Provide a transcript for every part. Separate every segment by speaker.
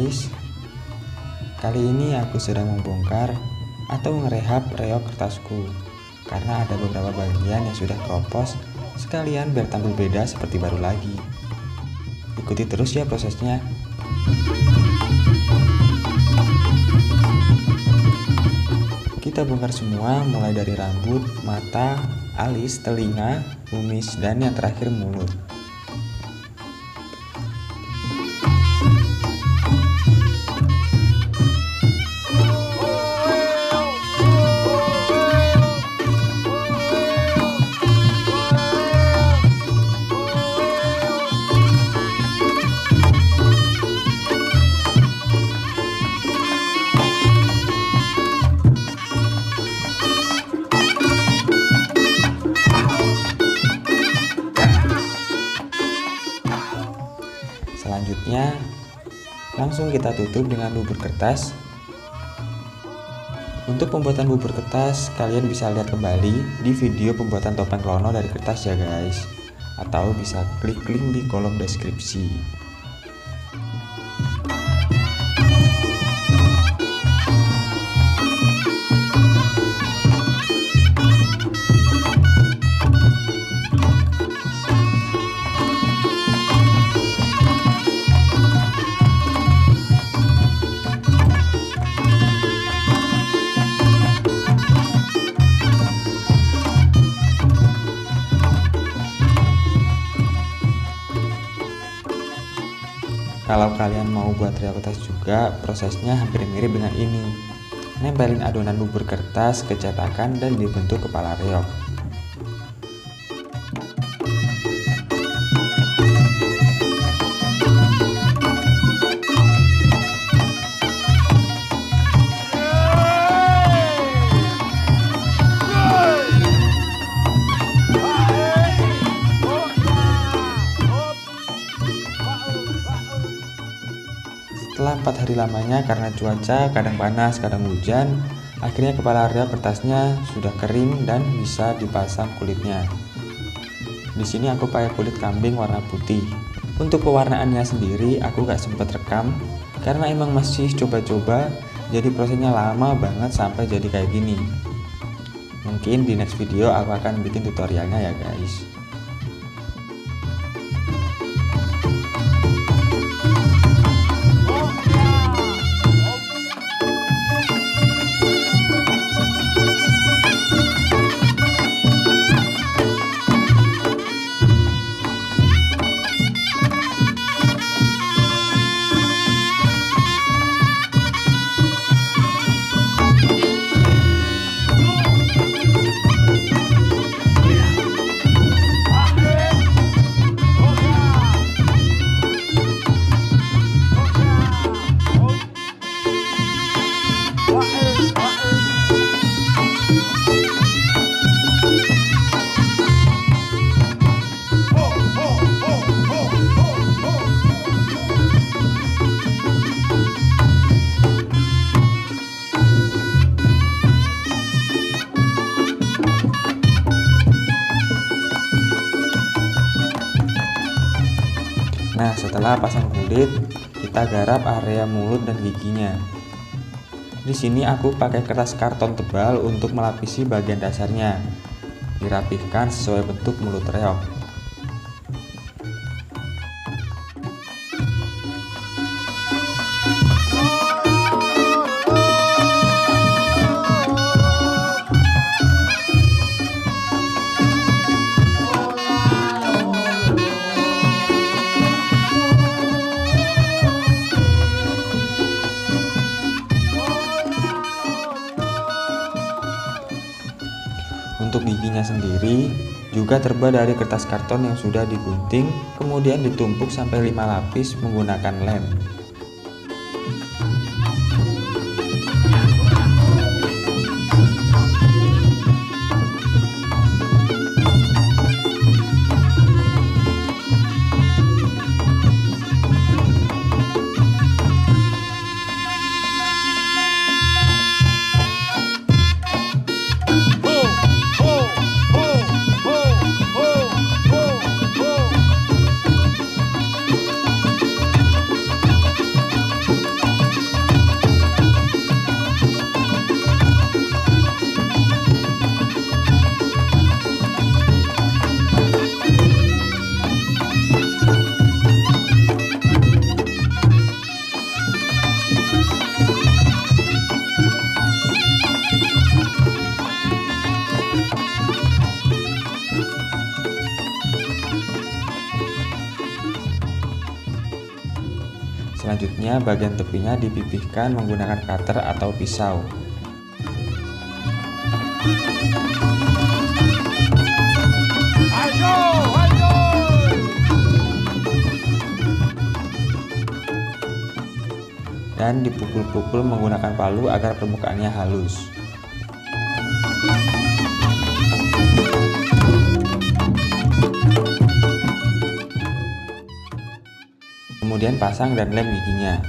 Speaker 1: guys. Kali ini aku sedang membongkar atau ngerehab reok kertasku karena ada beberapa bagian yang sudah keropos, sekalian biar tampil beda seperti baru lagi. Ikuti terus ya prosesnya. Kita bongkar semua, mulai dari rambut, mata, alis, telinga, kumis, dan yang terakhir mulut. Selanjutnya, langsung kita tutup dengan bubur kertas. Untuk pembuatan bubur kertas, kalian bisa lihat kembali di video pembuatan topeng klono dari kertas ya guys, atau bisa klik link di kolom deskripsi. Kalau kalian mau buat reok kertas juga, prosesnya hampir mirip dengan ini. Nempelin adonan bubur kertas ke cetakan dan dibentuk kepala reok. Setelah 4 hari lamanya karena cuaca kadang panas kadang hujan, akhirnya kepala reok kertasnya sudah kering dan bisa dipasang kulitnya. Di sini aku pakai kulit kambing warna putih. Untuk pewarnaannya sendiri aku gak sempat rekam karena emang masih coba-coba, jadi prosesnya lama banget sampai jadi kayak gini. Mungkin di next video aku akan bikin tutorialnya ya guys. Nah, setelah pasang kulit, kita garap area mulut dan giginya. Di sini aku pakai kertas karton tebal untuk melapisi bagian dasarnya. Dirapihkan sesuai bentuk mulut reok. Untuk giginya sendiri juga terbuat dari kertas karton yang sudah digunting, kemudian ditumpuk sampai 5 lapis menggunakan lem. Selanjutnya, bagian tepinya dipipihkan menggunakan cutter atau pisau. Dan dipukul-pukul menggunakan palu agar permukaannya halus. Kemudian pasang dan lem giginya.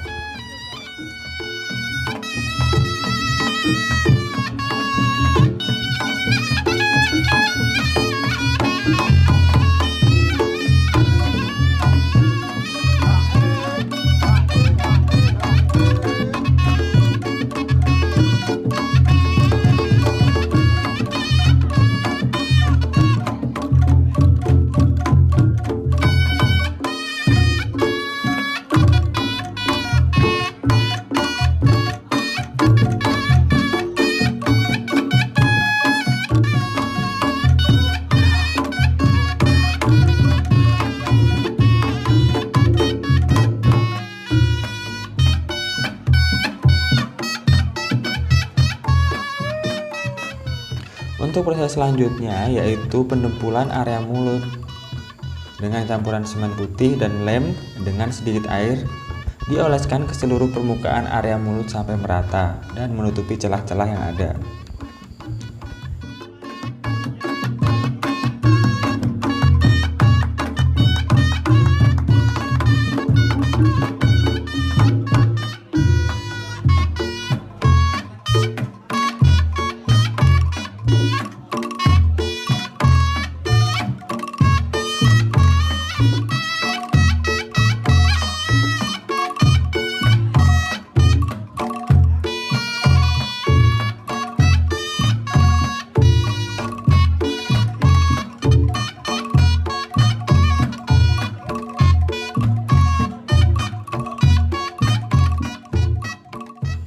Speaker 1: Untuk proses selanjutnya yaitu pendempulan area mulut dengan campuran semen putih dan lem dengan sedikit air, dioleskan ke seluruh permukaan area mulut sampai merata dan menutupi celah-celah yang ada.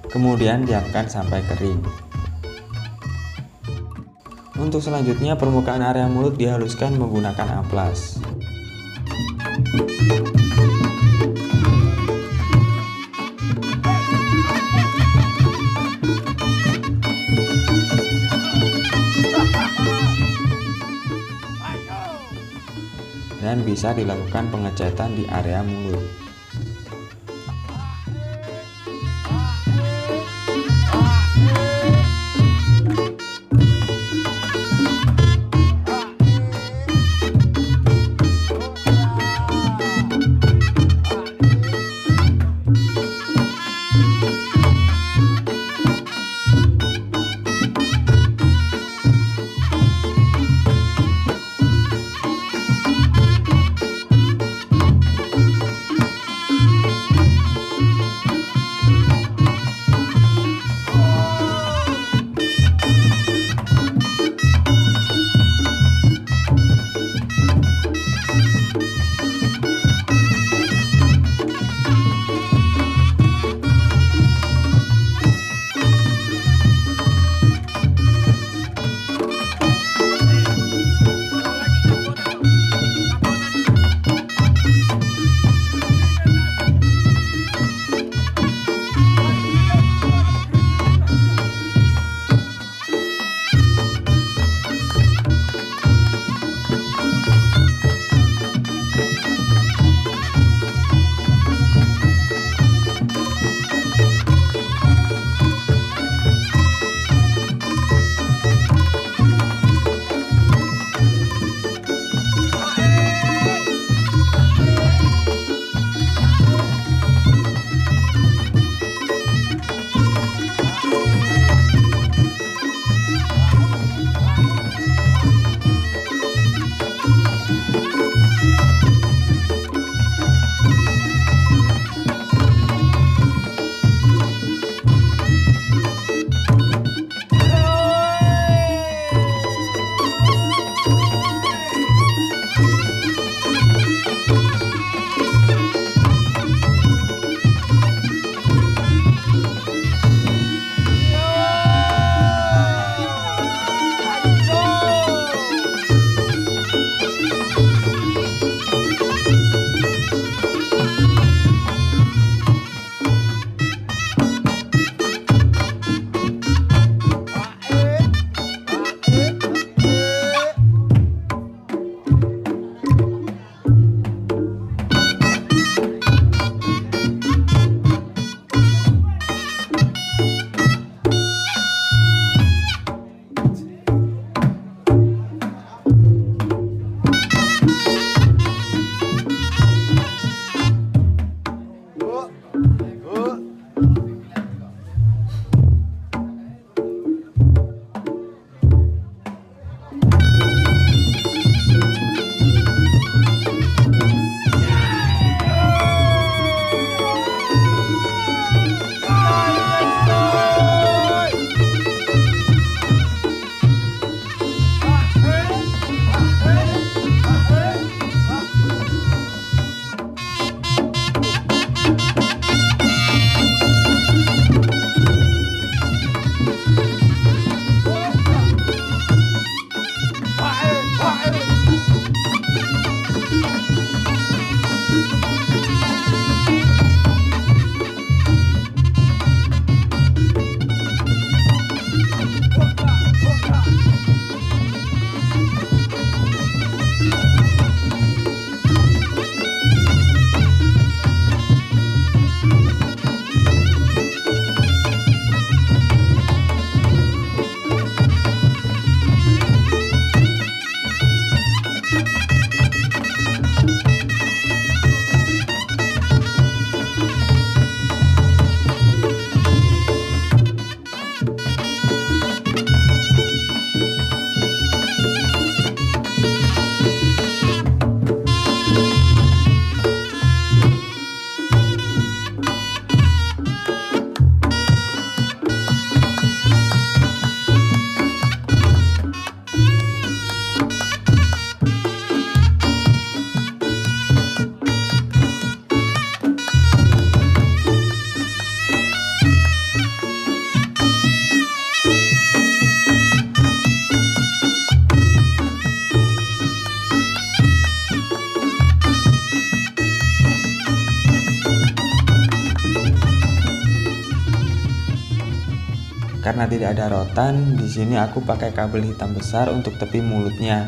Speaker 1: Kemudian diamkan sampai kering. Untuk selanjutnya, permukaan area mulut dihaluskan menggunakan amplas. Dan bisa dilakukan pengecatan di area mulut. Karena tidak ada rotan, di sini aku pakai kabel hitam besar untuk tepi mulutnya.